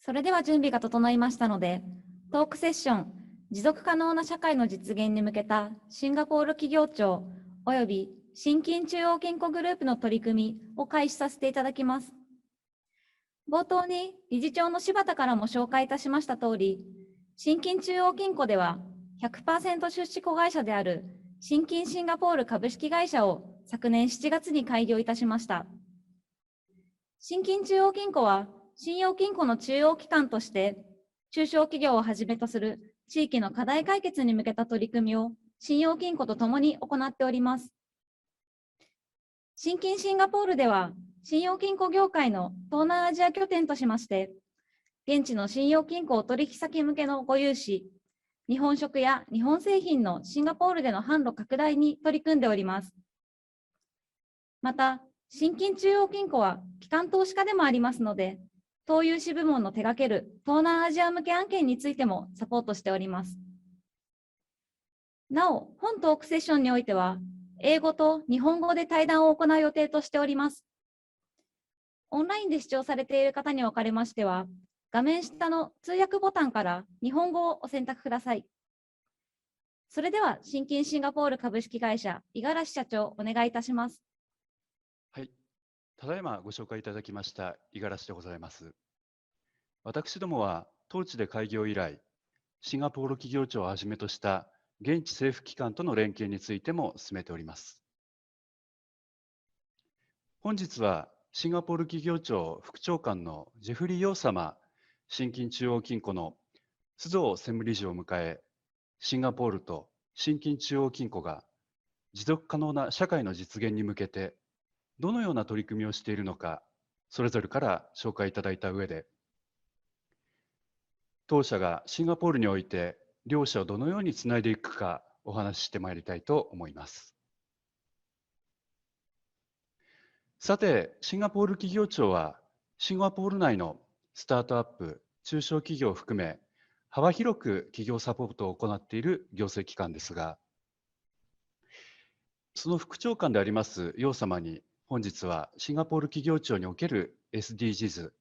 それでは準備が整いましたので、トークセッション、持続可能な社会の実現に向けたシンガポール企業庁および信金中央金庫グループの取り組みを開始させていただきます。冒頭に理事長の柴田からも紹介いたしました通り、信金中央金庫では 100% 出資子会社である信金シンガポール株式会社を昨年7月に開業いたしました。信金中央金庫は信用金庫の中央機関として、中小企業をはじめとする地域の課題解決に向けた取り組みを信用金庫とともに行っております。信金シンガポールでは、信用金庫業界の東南アジア拠点としまして、現地の信用金庫取引先向けのご融資、日本食や日本製品のシンガポールでの販路拡大に取り組んでおります。また、信金中央金庫は機関投資家でもありますので、投融資部門の手掛ける東南アジア向け案件についてもサポートしております。なお、本トークセッションにおいては、英語と日本語で対談を行う予定としております。オンラインで視聴されている方におかれましては、画面下の通訳ボタンから日本語をお選択ください。それでは、信金シンガポール株式会社、五十嵐社長、お願いいたします。はい。ただいまご紹介いただきました五十嵐でございます。私どもは当地で開業以来、シンガポール企業庁をはじめとした現地政府機関との連携についても進めております。本日はシンガポール企業庁副長官のジェフリー・ヨー様、信金中央金庫の須藤専務理事を迎え、シンガポールと信金中央金庫が持続可能な社会の実現に向けてどのような取り組みをしているのか、それぞれから紹介いただいた上で、当社がシンガポールにおいて両者をどのようにつないでいくかお話ししてまいりたいと思います。さて、シンガポール企業庁はシンガポール内のスタートアップ、中小企業を含め幅広く企業サポートを行っている行政機関ですが、その副長官であります楊様に本日はシンガポール企業庁における SDGs、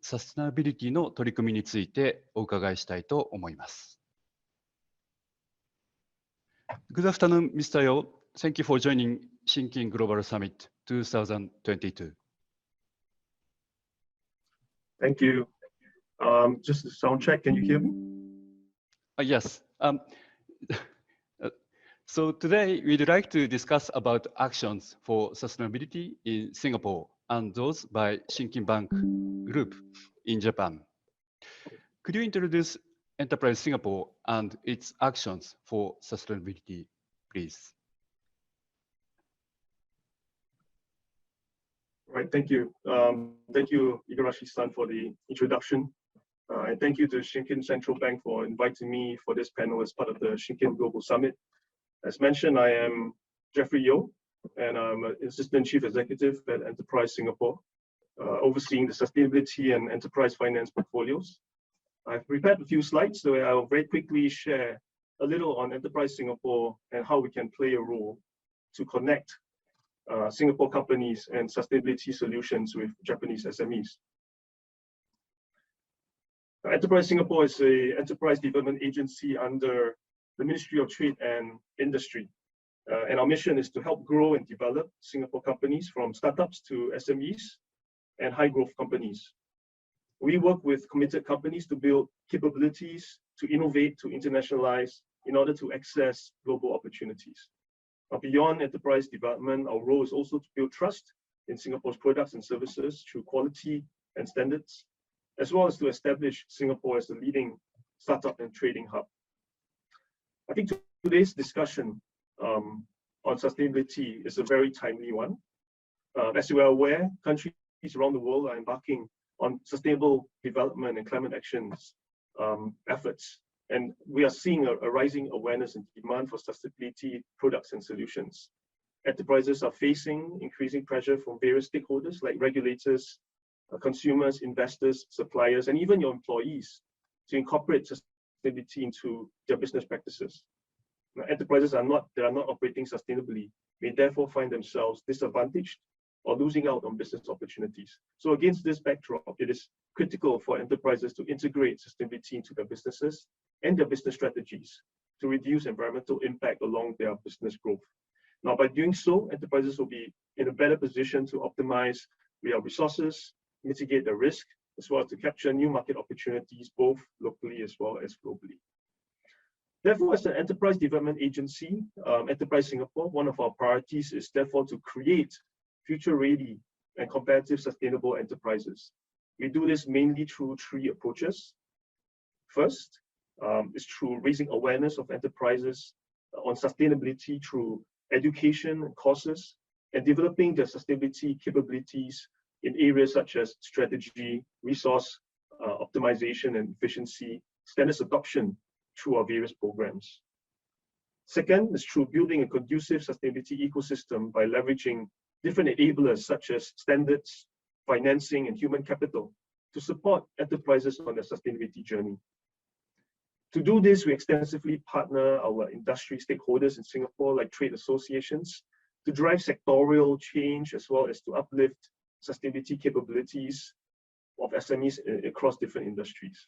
サステナビリティの取り組みについてお伺いしたいと思います。Good afternoon, Mr. Yo. Thank you for joining Shinkin Global Summit 2022. Thank you. Just a sound check. Can you hear me? Yes. So today we'd like to discuss about actions for sustainability in Singapore and those by Shinkin Bank Group in Japan. Could you introduce Enterprise Singapore and its actions for sustainability, please? Right. Thank you. Thank you, Igarashi-san, for the introduction. And thank you to Shinkin Central Bank for inviting me for this panel as part of the Shinkin Global Summit. As mentioned, I am Jeffrey Yo, and I'm an Assistant Chief Executive at Enterprise Singapore, overseeing the sustainability and enterprise finance portfolios. I've prepared a few slides, so I'll very quickly share a little on Enterprise Singapore and how we can play a role to connect Singapore companies and sustainability solutions with Japanese SMEs. Enterprise Singapore is an enterprise development agency under the Ministry of Trade and Industry. And our mission is to help grow and develop Singapore companies from startups to SMEs and high growth companies. We work with committed companies to build capabilities, to innovate, to internationalize in order to access global opportunities. Beyond enterprise development, our role is also to build trust in Singapore's products and services through quality and standards, as well as to establish Singapore as the leading startup and trading hub. I think today's discussion on sustainability is a very timely one. As you are aware, countries around the world are embarking on sustainable development and climate actions efforts. And we are seeing a rising awareness and demand for sustainability products and solutions. Enterprises are facing increasing pressure from various stakeholders like regulators, consumers, investors, suppliers, and even your employees to incorporate sustainability into their business practices. Now, enterprises that are not operating sustainably may therefore find themselves disadvantaged or losing out on business opportunities. So against this backdrop, it is critical for enterprises to integrate sustainability into their businesses and their business strategies to reduce environmental impact along their business growth. Now, by doing so, enterprises will be in a better position to optimize their resources, mitigate the risk, as well as to capture new market opportunities, both locally as well as globally. Therefore, as an enterprise development agency, Enterprise Singapore, one of our priorities is therefore to create future-ready and competitive sustainable enterprises. We do this mainly through three approaches. First, is through raising awareness of enterprises on sustainability through education and courses, and developing their sustainability capabilities in areas such as strategy, resource optimization and efficiency, standards adoption through our various programs. Second is through building a conducive sustainability ecosystem by leveraging different enablers such as standards, financing, and human capital to support enterprises on their sustainability journey. To do this, we extensively partner our industry stakeholders in Singapore, like trade associations, to drive sectorial change as well as to uplift sustainability capabilities of SMEs across different industries.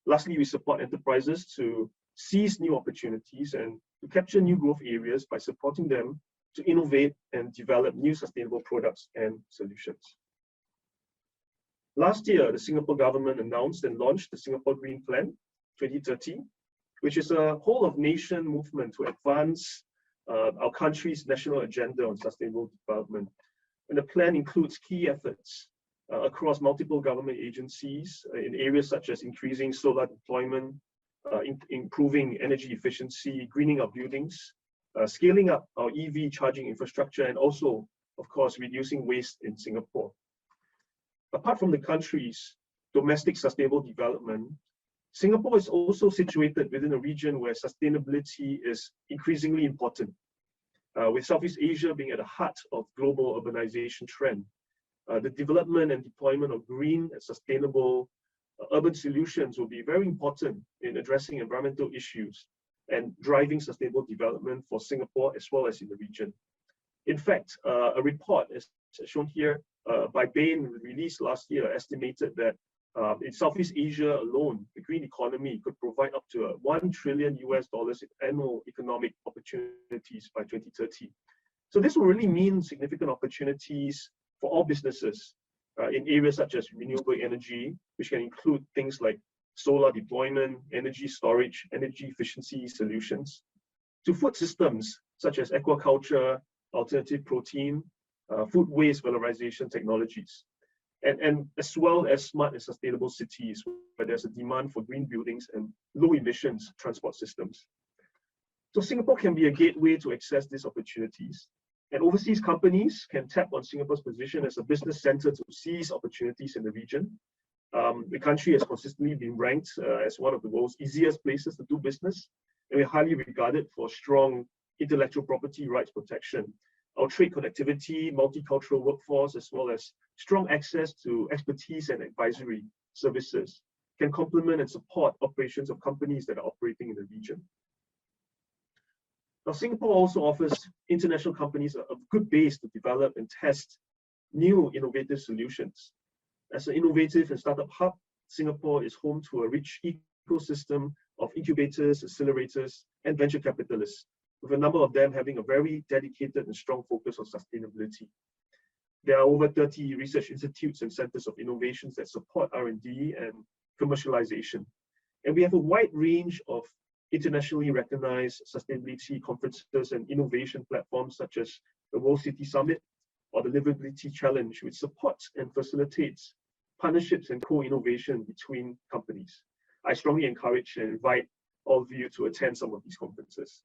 Lastly, we support enterprises to seize new opportunities and to capture new growth areas by supporting them to innovate and develop new sustainable products and solutions. Last year, the Singapore government announced and launched the Singapore Green Plan 2030, which is a whole of nation movement to advance our country's national agenda on sustainable development. And the plan includes key efforts across multiple government agencies in areas such as increasing solar deployment, improving energy efficiency, greening our buildings, scaling up our EV charging infrastructure, and also, of course, reducing waste in Singapore. Apart from the country's domestic sustainable development, Singapore is also situated within a region where sustainability is increasingly important, with Southeast Asia being at the heart of global urbanization trend. The development and deployment of green and sustainable urban solutions will be very important in addressing environmental issues and driving sustainable development for Singapore as well as in the region. In fact, a report, as shown here, by Bain, released last year, estimated that in Southeast Asia alone, the green economy could provide up to $1 trillion in annual economic opportunities by 2030. So this will really mean significant opportunities for all businesses in areas such as renewable energy, which can include things like solar deployment, energy storage, energy efficiency solutions, to food systems such as aquaculture, alternative protein, food waste valorization technologies, and as well as smart and sustainable cities where there's a demand for green buildings and low emissions transport systems. So Singapore can be a gateway to access these opportunities, and overseas companies can tap on Singapore's position as a business center to seize opportunities in the region. The country has consistently been ranked as one of the world's easiest places to do business, and we're highly regarded for strong intellectual property rights protection. Our trade connectivity, multicultural workforce, as well as strong access to expertise and advisory services can complement and support operations of companies that are operating in the region. Now, Singapore also offers international companies a good base to develop and test new innovative solutions. As an innovative and startup hub, Singapore is home to a rich ecosystem of incubators, accelerators, and venture capitalists, with a number of them having a very dedicated and strong focus on sustainability. There are over 30 research institutes and centers of innovations that support R&D and commercialization. And we have a wide range of internationally recognized sustainability conferences and innovation platforms such as the World City Summit or the Livability Challenge, which supports and facilitates partnerships and co-innovation between companies. I strongly encourage and invite all of you to attend some of these conferences.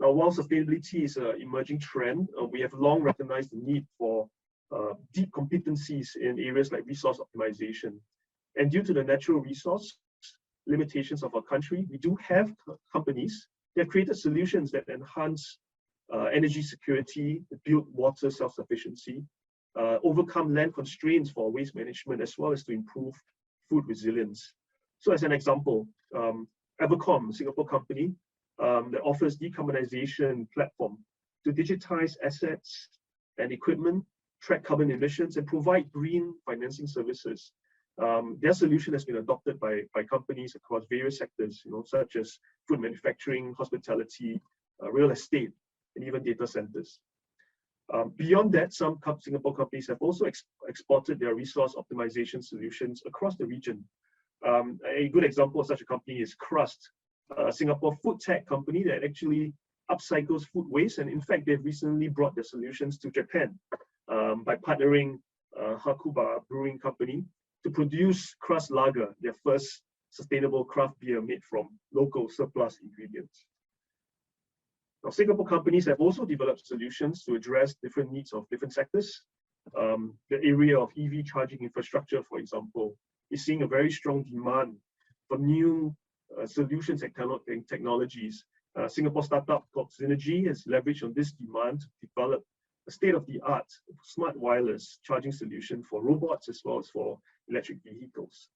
Now, while sustainability is an emerging trend, we have long recognized the need for deep competencies in areas like resource optimization. And due to the natural resource limitations of our country, we do have companies that have created solutions that enhance energy security, build water self-sufficiency, overcome land constraints for waste management, as well as to improve food resilience. So as an example, Evercom, a Singapore company, that offers decarbonization platform to digitize assets and equipment track carbon emissions, and provide green financing services. Their solution has been adopted by companies across various sectors, such as food manufacturing, hospitality, real estate, and even data centers. Beyond that, some Singapore companies have also exported their resource optimization solutions across the region. A good example of such a company is Crust, a Singapore food tech company that actually upcycles food waste. And in fact, they've recently brought their solutions to Japan by partnering Hakuba Brewing Company to produce Crust Lager, their first sustainable craft beer made from local surplus ingredients. Now, Singapore companies have also developed solutions to address different needs of different sectors. The area of EV charging infrastructure, for example, is seeing a very strong demand for new solutions and technologies. Singapore startup called Synergy has leveraged on this demand to develop a state-of-the-art smart wireless charging solution for robots as well as for electric vehicles.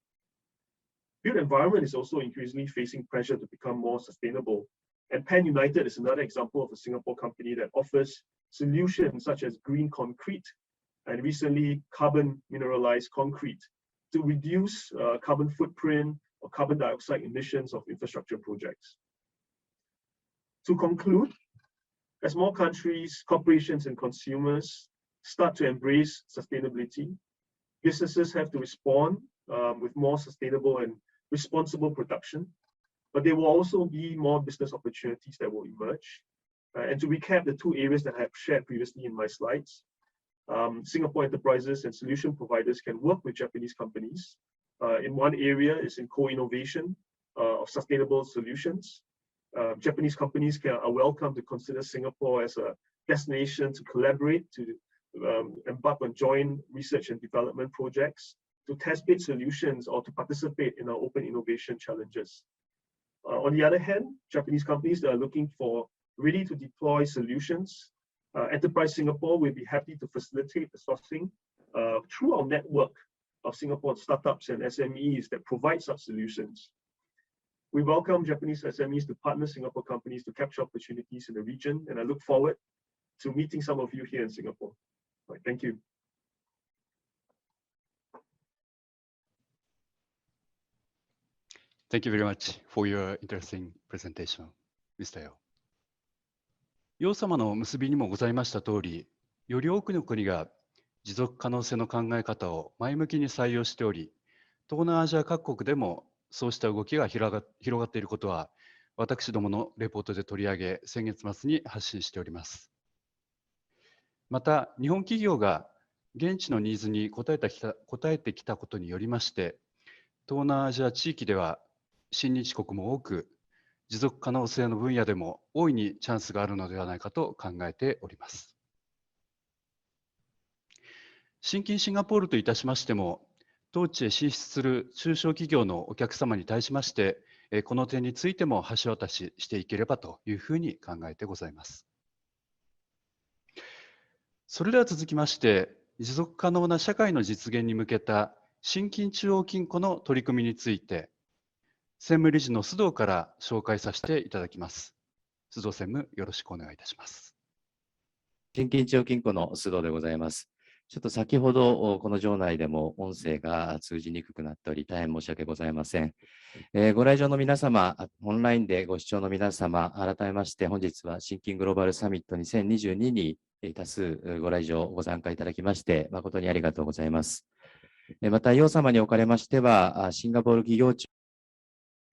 Built environment is also increasingly facing pressure to become more sustainable. And Pan United is another example of a Singapore company that offers solutions such as green concrete and recently carbon mineralized concrete to reduce carbon footprint or carbon dioxide emissions of infrastructure projects. To conclude, as more countries, corporations, and consumers start to embrace sustainability, businesses have to respond with more sustainable and responsible production, but there will also be more business opportunities that will emerge. And to recap the two areas that I have shared previously in my slides, Singapore enterprises and solution providers can work with Japanese companies. In one area is in co-innovation of sustainable solutions. Japanese companies are welcome to consider Singapore as a destination to collaborate, to embark on joint research and development projects, to test bid solutions, or to participate in our open innovation challenges. On the other hand, Japanese companies that are looking for ready-to-deploy solutions, Enterprise Singapore will be happy to facilitate the sourcing through our network of Singapore startups and SMEs that provide such solutions. We welcome Japanese SMEs to partner Singapore companies to capture opportunities in the region, and I look forward to meeting some of you here in Singapore. All right, thank you. Thank you very much for your interesting presentation, Mr. Yeo. 洋様の結びにもございました通り、より多くの国が持続可能性の考え方を前向きに採用しており、東南アジア各国でもそうした動きが広がっていることは、私どものレポートで取り上げ、先月末に発信しております。また、日本企業が現地のニーズに応えてきたことによりまして、東南アジア地域では親日国も多く、持続可能性の分野でも大いにチャンスがあるのではないかと考えております。信金シンガポールといたしましても、当地へ進出する中小企業のお客様に対しまして、この点についても橋渡ししていければというふうに考えてございます。それでは続きまして、持続可能な社会の実現に向けた信金中央金庫の取り組みについて、専務理事の須藤から紹介させていただきます。須藤専務、よろしくお願いいたします。信金中央金庫の須藤でございます。ちょっと先ほどこの場内でも音声が通じにくくなっており、大変申し訳ございません。ご来場の皆様、オンラインでご視聴の皆様、改めまして本日は信金グローバルサミット2022に多数ご来場、ご参加いただきまして、誠にありがとうございます。また、洋様におかれましては、シンガポール企業庁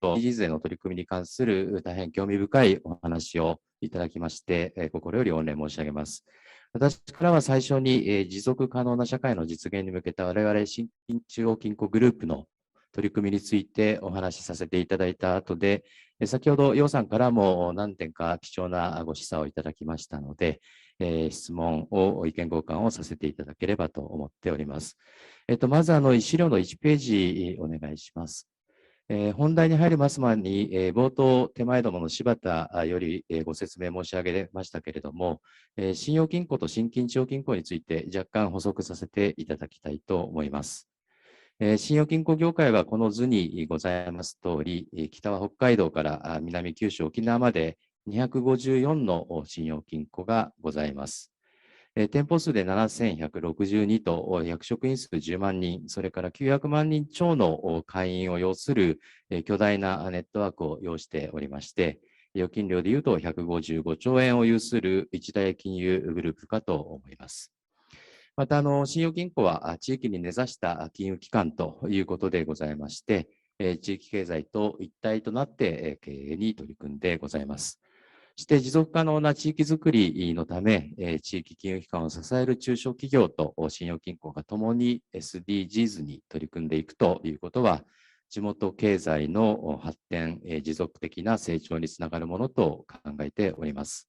SDGs税の取り組みに関する大変興味深いお話をいただきまして、心より御礼申し上げます。私からは最初に、持続可能な社会の実現に向けた我々信金中央金庫グループの取り組みについてお話しさせていただいた後で、先ほど楊さんからも何点か貴重なご示唆をいただきましたので、質問を意見交換をさせていただければと思っております。まず資料の1ページお願いします。本題に入ります前に、冒頭手前どもの柴田よりご説明申し上げましたけれども、信用金庫と信金中央金庫について若干補足させていただきたいと思います。信用金庫業界はこの図にございます通り、北は北海道から南九州沖縄まで254の信用金庫がございます。店舗数で7162と、役職員数10万人、それから900万人超の会員を要する巨大なネットワークを要しておりまして、預金量でいうと155兆円を有する一大金融グループかと思います。また、信用金庫は地域に根ざした金融機関ということでございまして、地域経済と一体となって経営に取り組んでございます。そして持続可能な地域づくりのため、地域金融機関を支える中小企業と信用金庫がともに SDGs に取り組んでいくということは、地元経済の発展、持続的な成長につながるものと考えております。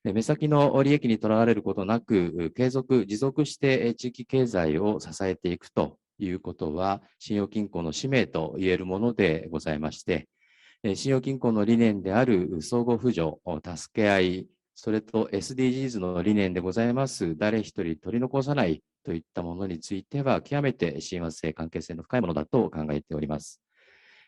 目先の利益にとらわれることなく、継続、持続して地域経済を支えていくということは、信用金庫の使命と言えるものでございまして、信用金庫の理念である相互扶助、助け合い、それと SDGs の理念でございます、誰一人取り残さないといったものについては、極めて親和性、関係性の深いものだと考えております。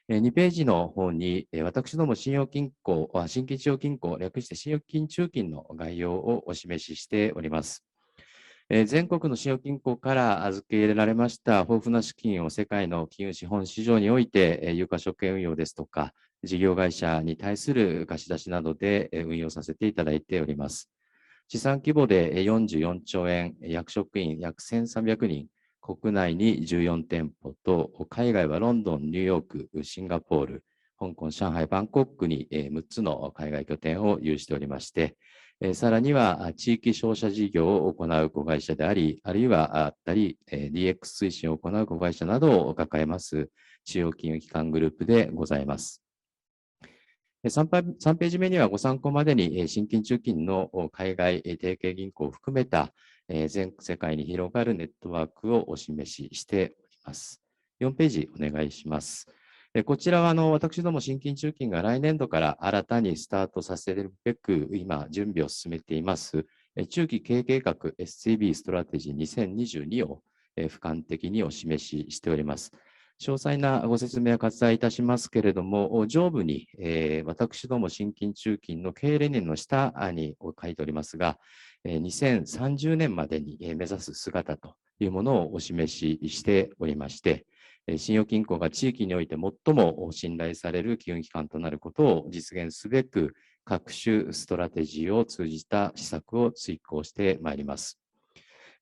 2ページの方に、私ども信用金庫、信金中央金庫、略して信用金中金の概要をお示ししております。全国の信用金庫から預け入れられました豊富な資金を世界の金融資本市場において、有価証券運用ですとか、事業会社に対する貸し出しなどで運用させていただいております。資産規模で44兆円、役職員約1300人、国内に14店舗と、海外はロンドン、ニューヨーク、シンガポール、香港、上海、バンコクに6つの海外拠点を有しておりまして、さらには地域商社事業を行う子会社であり、あるいはDX 推進を行う子会社などを抱えます中央金融機関グループでございます。3ページ目にはご参考までに信金中金の海外提携銀行を含めた全世界に広がるネットワークをお示ししております。4ページお願いします。こちらは私ども信金中金が来年度から新たにスタートさせるべく今準備を進めています中期経営計画 SCB ストラテジー2022を俯瞰的にお示ししております。詳細なご説明は割愛いたしますけれども、上部に、私ども信金中金の経営理念の下に書いておりますが、2030年までに目指す姿というものをお示ししておりまして、信用金庫が地域において最も信頼される金融機関となることを実現すべく、各種ストラテジーを通じた施策を遂行してまいります。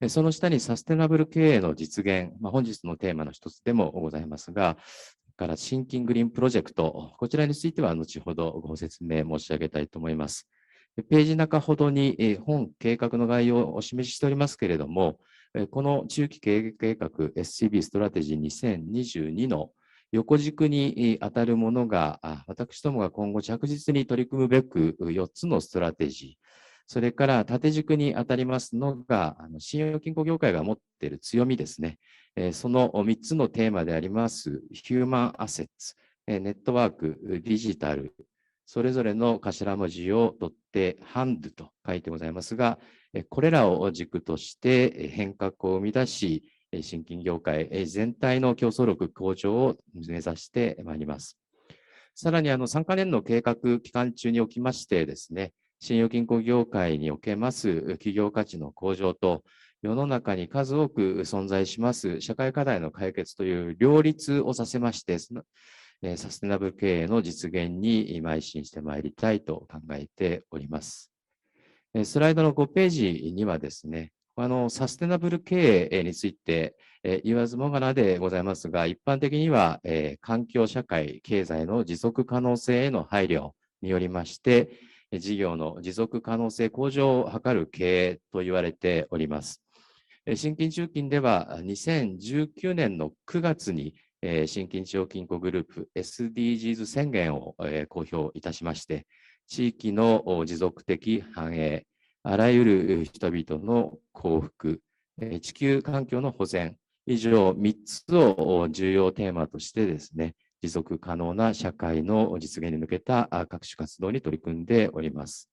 その下にサステナブル経営の実現、本日のテーマの一つでもございますが、から信金グリーンプロジェクト、こちらについては後ほどご説明申し上げたいと思います。ページ中ほどに本計画の概要をお示ししておりますけれども、この中期経営計画 SCB ストラテジー2022の横軸に当たるものが、私どもが今後着実に取り組むべく4つのストラテジー、それから縦軸に当たりますのが、信用金庫業界が持っている強みですね。その3つのテーマであります、ヒューマンアセッツ、ネットワーク、デジタル、それぞれの頭文字を取って、ハンドと書いてございますが、これらを軸として変革を生み出し、信金業界全体の競争力向上を目指してまいります。さらに3カ年の計画期間中におきましてですね、信用金庫業界におけます企業価値の向上と、世の中に数多く存在します社会課題の解決という両立をさせまして、サステナブル経営の実現に邁進してまいりたいと考えております。スライドの5ページにはですね、サステナブル経営について言わずもがなでございますが、一般的には環境、社会、経済の持続可能性への配慮によりまして、事業の持続可能性向上を図る経営と言われております。信金中金では2019年の9月に信金中央金庫グループ SDGs 宣言を公表いたしまして、地域の持続的繁栄、あらゆる人々の幸福、地球環境の保全、以上3つを重要テーマとしてですね、持続可能な社会の実現に向けた各種活動に取り組んでおります。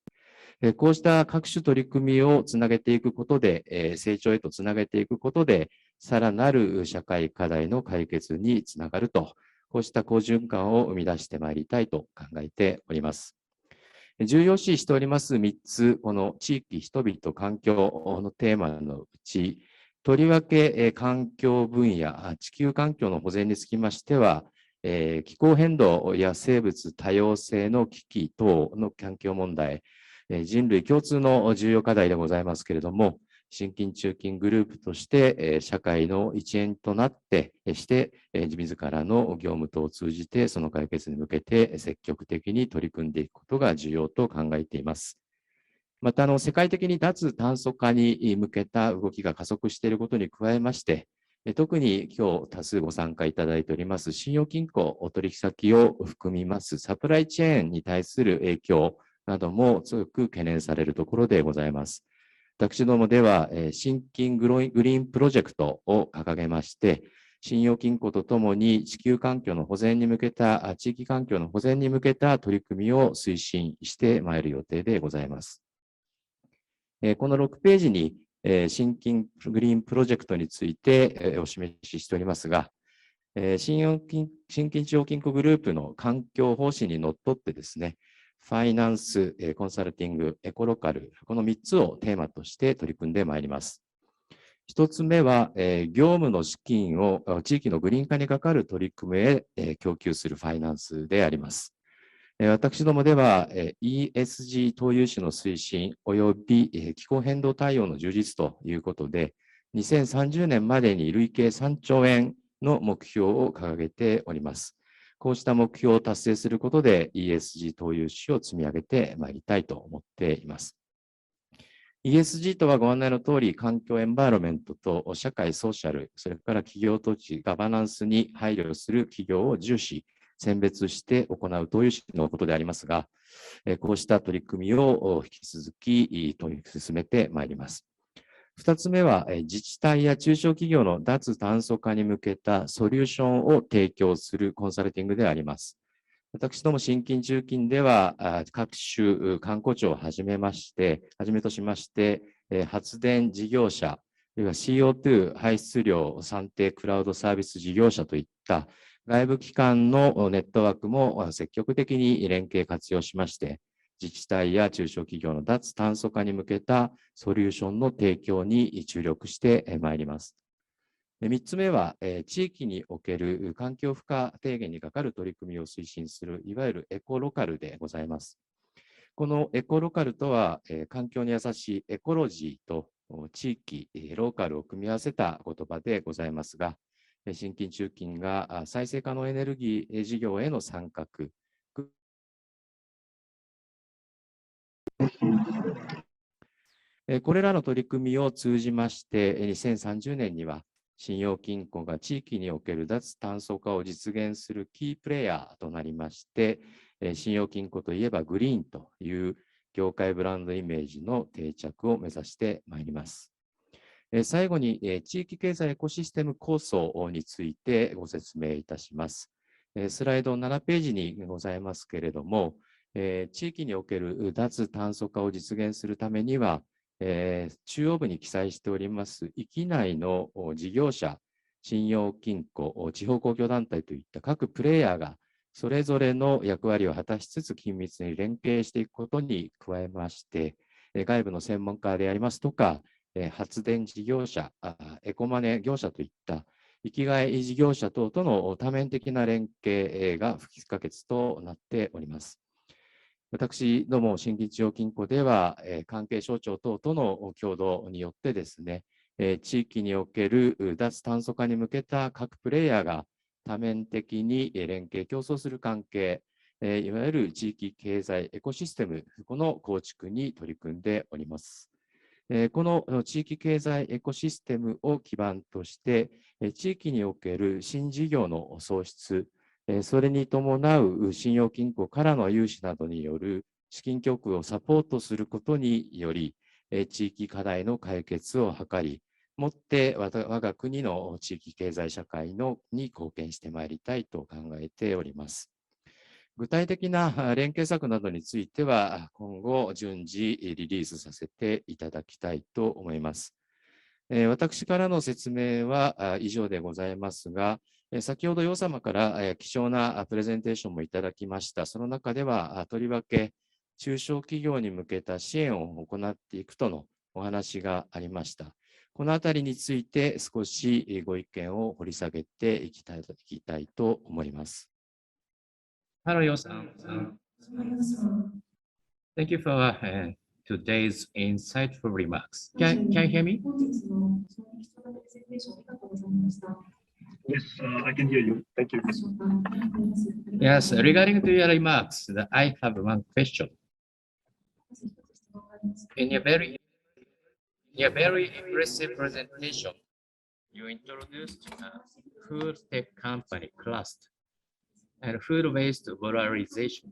こうした各種取り組みをつなげていくことで、成長へとつなげていくことで、さらなる社会課題の解決につながると、こうした好循環を生み出してまいりたいと考えております。重要視しております3つ、この地域、人々、環境のテーマのうち、とりわけ環境分野、地球環境の保全につきましては、気候変動や生物多様性の危機等の環境問題、人類共通の重要課題でございますけれども、信金中金グループとして社会の一員となって自らの業務等を通じてその解決に向けて積極的に取り組んでいくことが重要と考えています。また世界的に脱炭素化に向けた動きが加速していることに加えまして、特に今日多数ご参加いただいております信用金庫お取引先を含みますサプライチェーンに対する影響なども強く懸念されるところでございます。私どもでは、信金グリーンプロジェクトを掲げまして、信用金庫とともに地球環境の保全に向けた、地域環境の保全に向けた取り組みを推進してまいる予定でございます。この6ページに、信金グリーンプロジェクトについて、お示ししておりますが、信金中央金庫グループの環境方針にのっとってですね、ファイナンス、コンサルティング、エコロカル、この3つをテーマとして取り組んでまいります。1つ目は、業務の資金を地域のグリーン化にかかる取り組みへ供給するファイナンスであります。私どもでは ESG 投融資の推進及び気候変動対応の充実ということで、2030年までに累計3兆円の目標を掲げております。こうした目標を達成することで ESG 投融資を積み上げてまいりたいと思っています。ESG とはご案内の通り、環境エンバイロメントと社会ソーシャル、それから企業統治、ガバナンスに配慮する企業を重視、選別して行う投融資のことでありますが、こうした取り組みを引き続き進めてまいります。2つ目は、自治体や中小企業の脱炭素化に向けたソリューションを提供するコンサルティングであります。私ども信金中金では、各種観光庁をはじめとしまして、発電事業者、CO2 排出量算定クラウドサービス事業者といった外部機関のネットワークも積極的に連携活用しまして、自治体や中小企業の脱炭素化に向けたソリューションの提供に注力してまいります。3つ目は、地域における環境負荷低減にかかる取り組みを推進する、いわゆるエコロカルでございます。このエコロカルとは、環境に優しいエコロジーと地域、ローカルを組み合わせた言葉でございますが、信金中金が再生可能エネルギー事業への参画、これらの取り組みを通じまして、2030年には信用金庫が地域における脱炭素化を実現するキープレイヤーとなりまして、信用金庫といえばグリーンという業界ブランドイメージの定着を目指してまいります。最後に、地域経済エコシステム構想についてご説明いたします。スライド7ページにございますけれども、地域における脱炭素化を実現するためには、中央部に記載しております域内の事業者、信用金庫、地方公共団体といった各プレイヤーがそれぞれの役割を果たしつつ緊密に連携していくことに加えまして、外部の専門家でありますとか、発電事業者、エコマネ業者といった生きがい事業者等との多面的な連携が不可欠となっております。私ども信金中央金庫では、関係省庁等との共同によってですね、地域における脱炭素化に向けた各プレイヤーが多面的に連携競争する関係、いわゆる地域経済エコシステム、この構築に取り組んでおります。この地域経済エコシステムを基盤として、地域における新事業の創出、それに伴う信用金庫からの融資などによる資金供給をサポートすることにより、地域課題の解決を図り、もって我が国の地域経済社会に貢献してまいりたいと考えております。具体的な連携策などについては、今後順次リリースさせていただきたいと思います。私からの説明は以上でございますが、先ほど洋様から貴重なプレゼンテーションもいただきました。その中では、とりわけ中小企業に向けた支援を行っていくとのお話がありました。このあたりについて少しご意見を掘り下げていきたいと思います。Hello, Yo-san. Thank you for today's insightful remarks. Can you hear me? Yes, I can hear you. Thank you. Yes, regarding to your remarks, I have one question. In your very impressive presentation, you introduced a food tech company Crust and food waste valorization.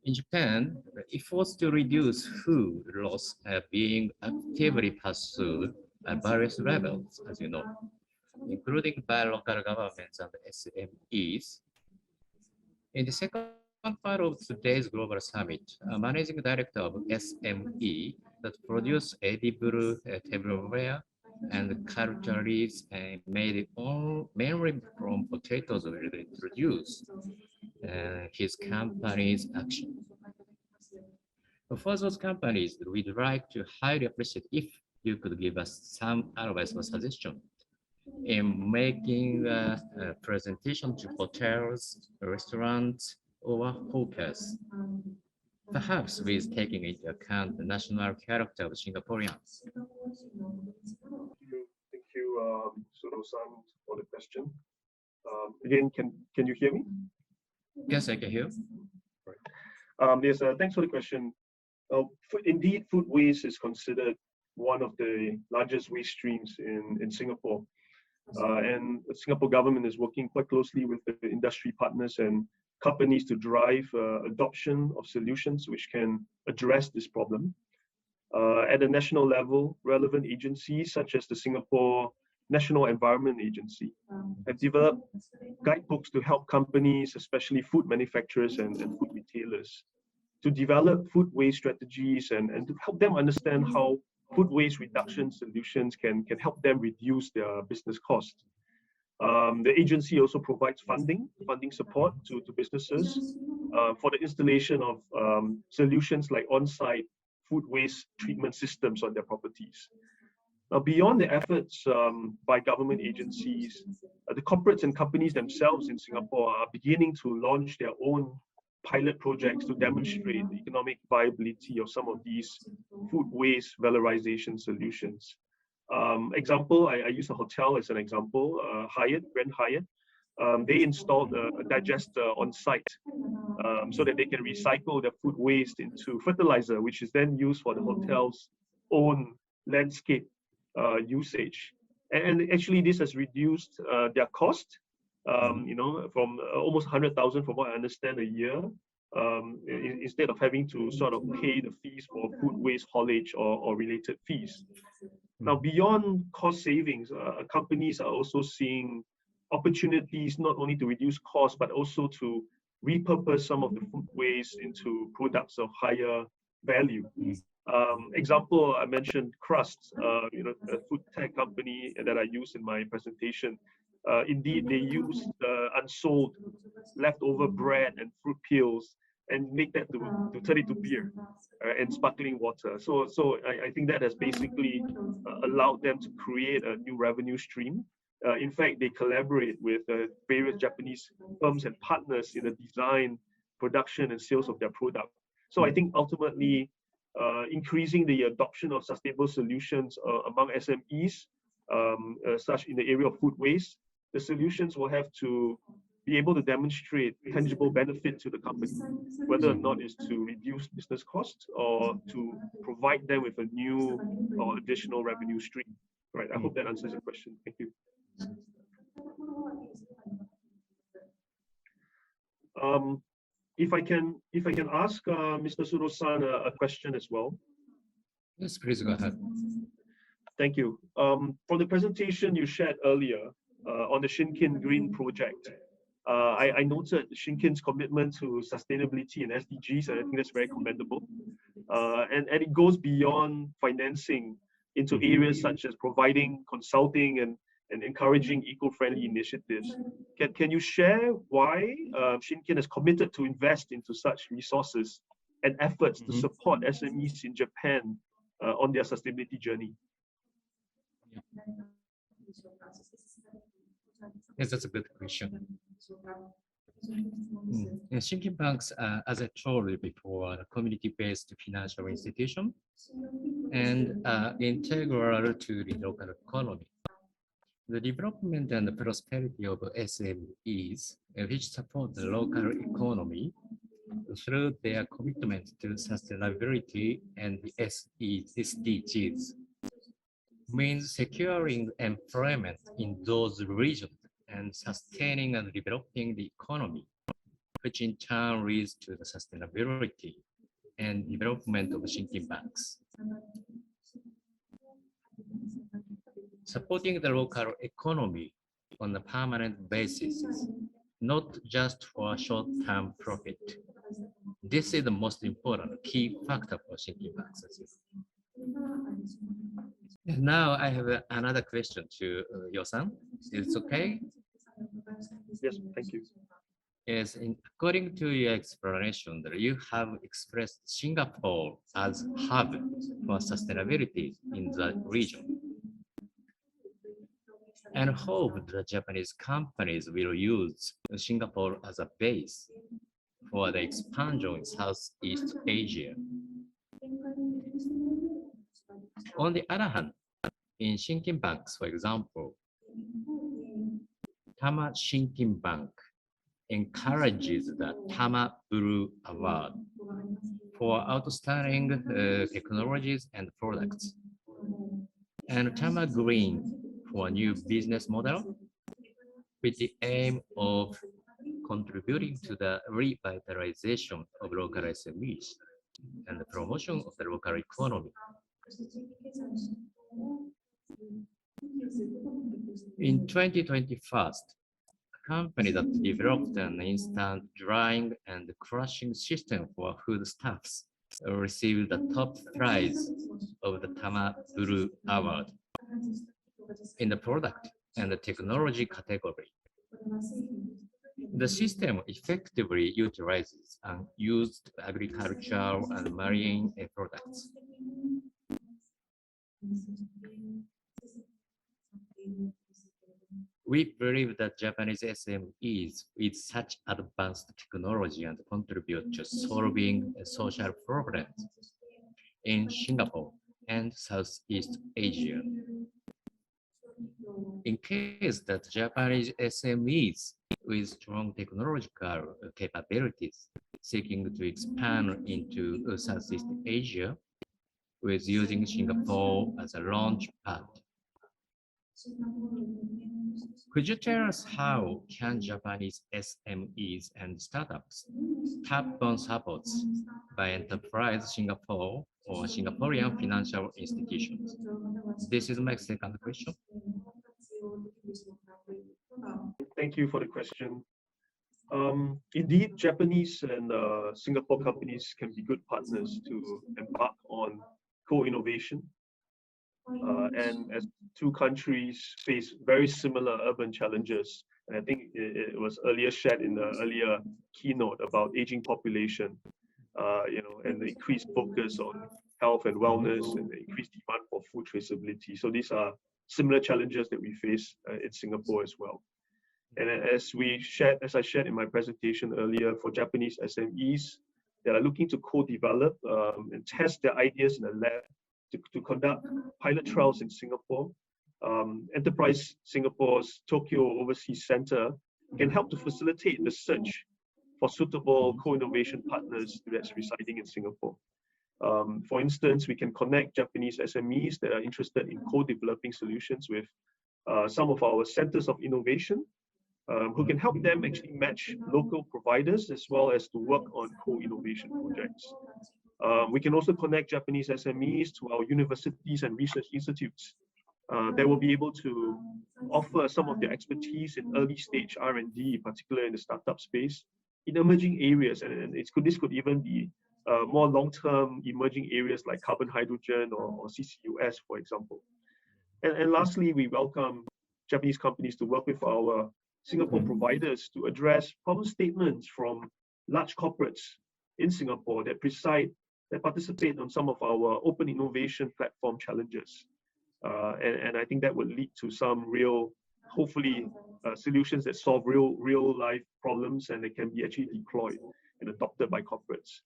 In Japan, the efforts to reduce food loss are being actively pursued at various levels, as you know, including by local governments and SMEs. In the second part of today's Global Summit, a managing director of SME that produce edible tableware and cutleries made mainly from potatoes will introduce his company's action. For those companies, we'd like to highly appreciate if you could give us some advice or suggestion in making a presentation to hotels, restaurants, or hawkers, perhaps with taking into account the national character of Singaporeans. Thank you, Sudo-san, for the question. Again, can you hear me? Yes, I can hear. Yes, thanks for the question. Indeed, food waste is considered one of the largest waste streams in Singapore. And the Singapore government is working quite closely with the industry partners and companies to drive adoption of solutions which can address this problem. At the national level, relevant agencies such as the Singapore National Environment Agency have developed guidebooks to help companies, especially food manufacturers and food retailers, to develop food waste strategies and to help them understand how food waste reduction solutions can help them reduce their business costs. The agency also provides funding support to businesses for the installation of solutions like on-site food waste treatment systems on their properties. Now, beyond the efforts by government agencies, the corporates and companies themselves in Singapore are beginning to launch their own pilot projects to demonstrate the economic viability of some of these food waste valorization solutions. Example, I use a hotel as an example, Grand Hyatt. They installed a digester on site so that they can recycle the food waste into fertilizer, which is then used for the hotel's own landscape usage. And actually, this has reduced their cost, from almost 100,000, from what I understand, a year, instead of having to sort of pay the fees for food waste haulage or related fees. Now, beyond cost savings, companies are also seeing opportunities not only to reduce costs, but also to repurpose some of the food waste into products of higher value. Example, I mentioned Crust, a food tech company that I used in my presentation. Indeed, they use unsold leftover bread and fruit peels and make that to turn it to beer and sparkling water. So I think that has basically allowed them to create a new revenue stream. In fact, they collaborate with various Japanese firms and partners in the design, production, and sales of their product. So I think ultimately, increasing the adoption of sustainable solutions among SMEs, such in the area of food waste, the solutions will have to be able to demonstrate tangible benefit to the company, whether or not it's to reduce business costs or to provide them with a new or additional revenue stream. Right. I hope that answers your question. Thank you. If I can ask Mr. Sudo-san a question as well. Yes, please go ahead. Thank you. From the presentation you shared earlier on the Shinkin Green project, I noted Shinkin's commitment to sustainability and SDGs, and I think that's very commendable. And it goes beyond financing into areas such as providing consulting and and encouraging eco-friendly initiatives. Can you share why Shinkin has committed to invest into such resources and efforts to support SMEs in Japan on their sustainability journey? Yes, that's a good question. Shinkin banks, as I told you before, are a community-based financial institution and integral to the local economy. The development and the prosperity of SMEs, which support the local economy through their commitment to sustainability and the SDGs, means securing employment in those regions and sustaining and developing the economy, which in turn leads to the sustainability and development of Shinkin banks. Supporting the local economy on a permanent basis, not just for short-term profit. This is the most important key factor for Shinkin banks. Now I have another question to Yo-san. Is it okay? Yes, thank you. Yes, according to your explanation, that you have expressed Singapore as hub for sustainability in the region, and hope the Japanese companies will use Singapore as a base for the expansion in Southeast Asia. On the other hand, in Shinkin banks, for example, Tama Shinkin Bank encourages the Tama Blue Award for outstanding technologies and products, and Tama Green for a new business model with the aim of contributing to the revitalization of local SMEs and the promotion of the local economy. In 2021, a company that developed an instant drying and crushing system for foodstuffs received the top prize of the Tama Blue Award in the product and the technology category. The system effectively utilizes unused agricultural and marine products. We believe that Japanese SMEs with such advanced technology and contribute to solving social problems in Singapore and Southeast Asia. In case that Japanese SMEs with strong technological capabilities seeking to expand into Southeast Asia with using Singapore as a launch pad. Could you tell us how can Japanese SMEs and startups tap on supports by Enterprise Singapore or Singaporean financial institutions? This is my second question. Thank you for the question. Indeed, Japanese and Singapore companies can be good partners to embark on co-innovation. And as two countries face very similar urban challenges, and I think it was earlier shared in the earlier keynote about aging population, and the increased focus on health and wellness and the increased demand for food traceability. So these are similar challenges that we face in Singapore as well. And as I shared in my presentation earlier, for Japanese SMEs that are looking to co-develop and test their ideas in the lab to conduct pilot trials in Singapore, Enterprise Singapore's Tokyo Overseas Center can help to facilitate the search for suitable co-innovation partners that's residing in Singapore. For instance, we can connect Japanese SMEs that are interested in co-developing solutions with some of our centers of innovation, who can help them actually match local providers as well as to work on co-innovation projects. We can also connect Japanese SMEs to our universities and research institutes that will be able to offer some of their expertise in early stage R&D, particularly in the startup space, in emerging areas. And this could even be more long-term emerging areas like carbon hydrogen or CCUS, for example. And lastly, we welcome Japanese companies to work with our Singapore providers to address problem statements from large corporates in Singapore that participate on some of our open innovation platform challenges. And I think that would lead to some real, hopefully, solutions that solve real life problems and they can be actually deployed and adopted by corporates.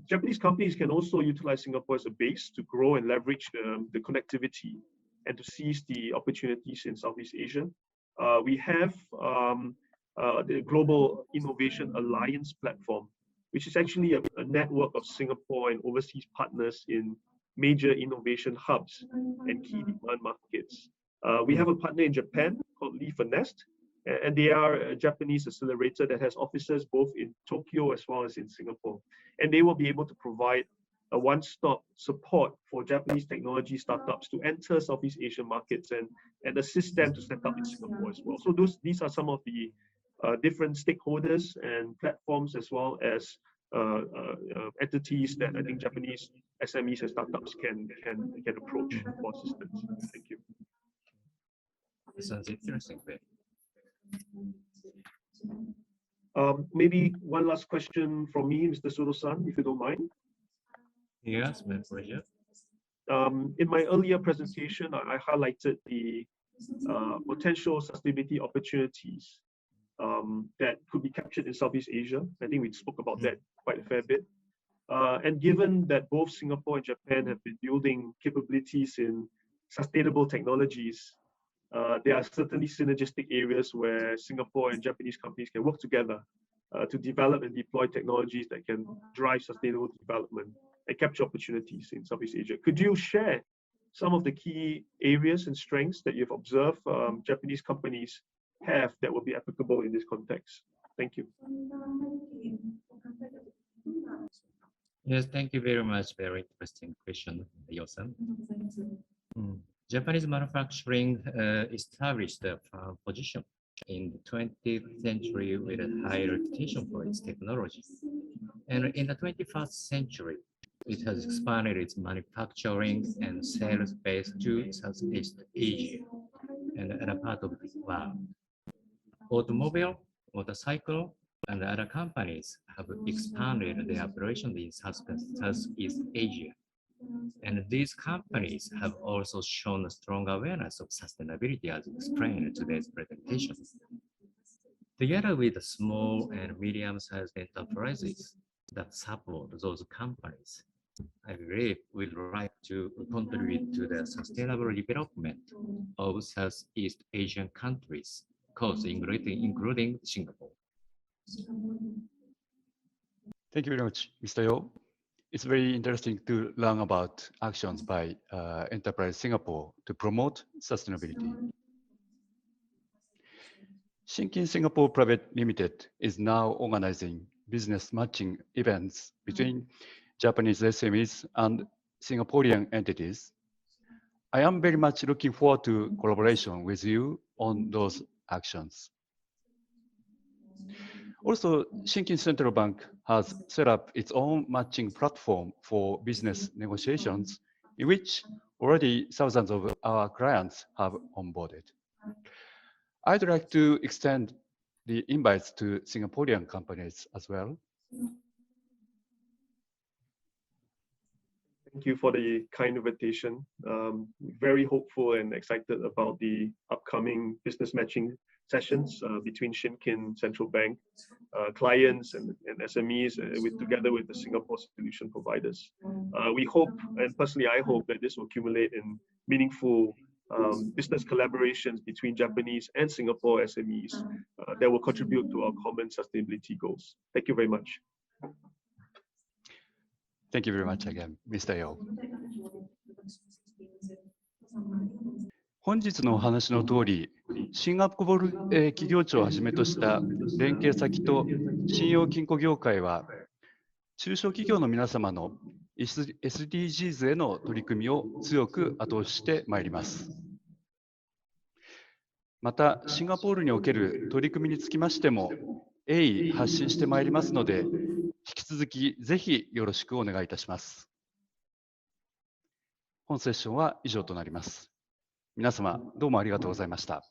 Japanese companies can also utilize Singapore as a base to grow and leverage the connectivity and to seize the opportunities in Southeast Asia. We have the Global Innovation Alliance platform, which is actually a network of Singapore and overseas partners in major innovation hubs and key demand markets. We have a partner in Japan called Leaf and Nest, and they are a Japanese accelerator that has offices both in Tokyo as well as in Singapore. And they will be able to provide a one-stop support for Japanese technology startups to enter Southeast Asian markets and assist them to set up in Singapore as well. So these are some of the different stakeholders and platforms as well as entities that I think Japanese SMEs and startups can approach for assistance. Thank you. This sounds interesting. Maybe one last question from me, Mr. Sudo-san, if you don't mind. Yes, my pleasure. In my earlier presentation, I highlighted the potential sustainability opportunities that could be captured in Southeast Asia. I think we spoke about that quite a fair bit. And given that both Singapore and Japan have been building capabilities in sustainable technologies, there are certainly synergistic areas where Singapore and Japanese companies can work together to develop and deploy technologies that can drive sustainable development and capture opportunities in Southeast Asia. Could you share some of the key areas and strengths that you've observed Japanese companies have that will be applicable in this context? Thank you. Yes, thank you very much. Very interesting question, Yo-san. Japanese manufacturing established a position in the 20th century with a high reputation for its technology. And in the 21st century, it has expanded its manufacturing and sales base to Southeast Asia and other parts of the world. Automobile, motorcycle, and other companies have expanded their operations in Southeast Asia. And these companies have also shown a strong awareness of sustainability as explained in today's presentation. Together with the small and medium-sized enterprises that support those companies, I believe we'd like to contribute to the sustainable development of Southeast Asian countries, including Singapore. Thank you very much, Mr. Yo. It's very interesting to learn about actions by Enterprise Singapore to promote sustainability. Shinkin Singapore Private Limited is now organizing business matching events between Japanese SMEs and Singaporean entities. I am very much looking forward to collaboration with you on those actions. Also, Shinkin Central Bank has set up its own matching platform for business negotiations, in which already thousands of our clients have onboarded. I'd like to extend the invites to Singaporean companies as well. Thank you for the kind invitation. Very hopeful and excited about the upcoming business matching sessions between Shinkin Central Bank clients and SMEs together with the Singapore solution providers. We hope, and personally I hope, that this will accumulate in meaningful business collaborations between Japanese and Singapore SMEs that will contribute to our common sustainability goals. Thank you very much. Thank you very much again, Mr. Yo. 本日のお話の通り、シンガポール企業庁をはじめとした連携先と信用金庫業界は、中小企業の皆様の SDGs への取り組みを強く後押ししてまいります。また、シンガポールにおける取り組みにつきましても、鋭意発信してまいりますので、引き続きぜひよろしくお願いいたします。本セッションは以上となります。皆様、どうもありがとうございました。